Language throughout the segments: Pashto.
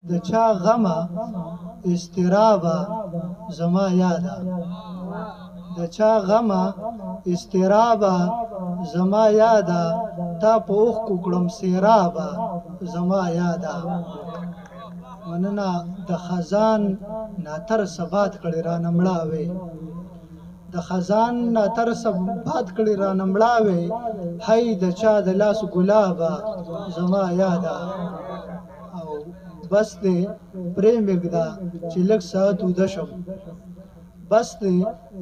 د چا غمه استرابه زما یاده د چا غمه استرابه زما یاده تا په اوښکو کړم سیرابه زما یاده مننه د خزان ناتر ثبات کړي رانه مړاوې د خزان ناتر ثبات کړي رانه مړاوې هی د چا د لاس ګلابه زما یاده بس دې پرې مېږده چې لږ ساعت وده شم بس دې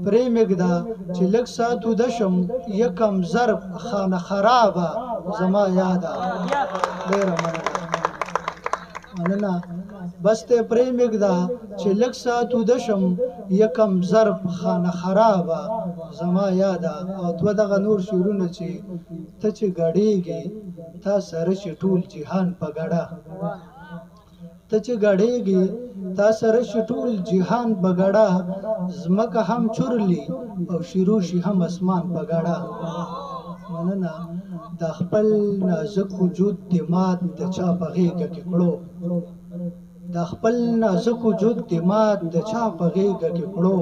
پرې مېږده چې لږ ساعت وده شم یکم ضرب خانه خرابه زما یاده ډېره مننه بس دې پرې مېږده چې لږ ساعت وده شم یکم ضرب خانه خرابه زما یاده او دوه دغه نور شعرونه چې ته چې ګډېږې تا سره چې ټول جهان په ګډه ته چې ګډېږې تا سره چې ټول جهان په ګډه ځمکه هم چورلي او شروع شي هم اسمان په ګډه مننه د خپل نازک وجود د مات د چا په غېږه کې کړو د خپل نازک وجود د مات د چا په غېږه کې کړو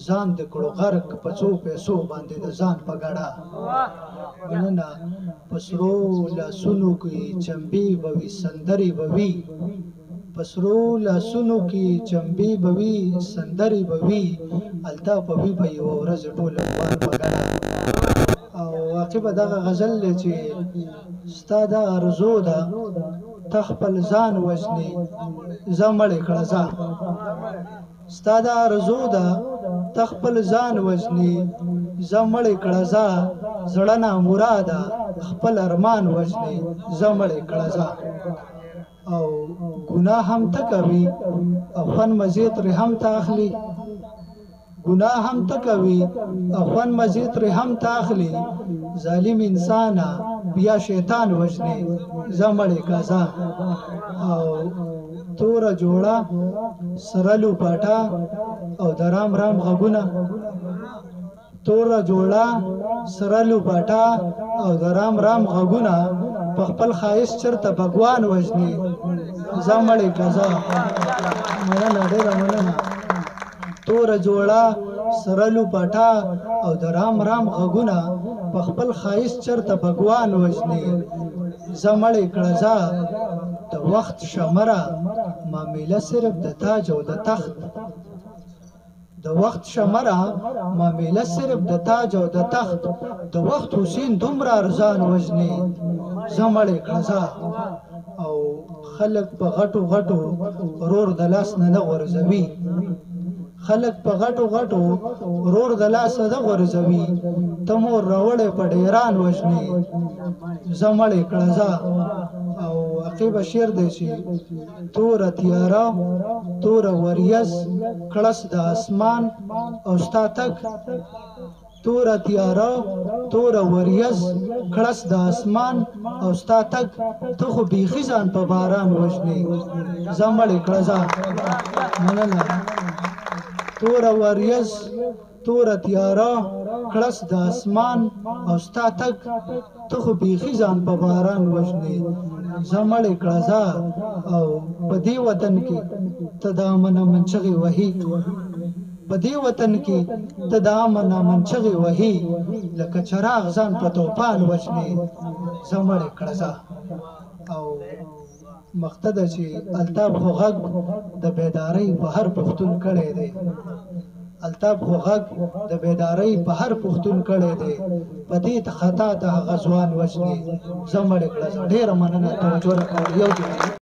ځان د کړو غرق په څو پیسو باندې د ځان په ګډه مننه په سرو لاسونو کې چمبې به وي سندرې به وي په سرو لاسونو کې چمبې به وي سندرې به وي هلته به وي به یوه ورځ ټول افغان په ګډه او عاقبه دغه غزل دی چې ستا دا ارزو ده ته خپل ځان وژنې زه مړې کړه ځه ستا دا ارزو ده ته خپل ځان وژنې زه مړې کړه ځه زړه نامراده خپل ارمان وژنې زه مړې کړه ځه او ګناه هم ته کوي او خوند مزې ترې هم ته اخلي ګناه هم ته کوي او خوند مزې ترې هم ته اخلي ظالم انسانه بیا شیطان وژنې زه مړې کړه ځه او توره جوړه سره لوپاټه او د رام رام غږونه توره جوړه سره لوپاټه او د رام رام غږونه په خپل ښایست چرته بګوان وژنې زه مړې کړه ځه مننه ډېره مننه توره جوړه سره لوپاټه او د رام رام غږونه په خپل ښایست چرته بګوان وژنې زه مړې کړه ځه د وخت شمره معامله صرف د تاج او د تخت د وخت شمره معامله صرف د تاج او د تخت د وخت حسین دومره ارزان وژنې زه مړې کړه ځه او خلک په غټو غټو ورور د لاس نه غورځوي خلک په غټو غټو ورور د لاس نه غورځوي ته مور راوړې په ډیران وژنې زه مړې کړه ځه او عقیبه شعر دی چې توره تیاره توره وریځ کړس د اسمان او ستا تګ توره تیاره توره وریځ کړس د اسمان او ستا تګ ته خو بیخي ځان په باران وژنې زه مړې کړه ځه مننه توره وریځ توره تیاره کړس د اسمان او ستا تګ ته خو بیخي ځان په باران وژنې زه مړې کړه ځه او په دې وطن کې ته د امن امن چغې وهي په دې وطن کې ته د امن امن چغې وهي لکه چراغ ځان په توپان وژنې زه مړې کړه ځه او مخته ده چې الطاف خو غږ د بیدارۍ په هر پښتون کړی دی الطاف خو غږ د بیدارۍ په هر پښتون کړی دی په دې خطا ته هغه ځوان وژنې زه مړې کړه ځه ډېره مننه توجه راکړه یو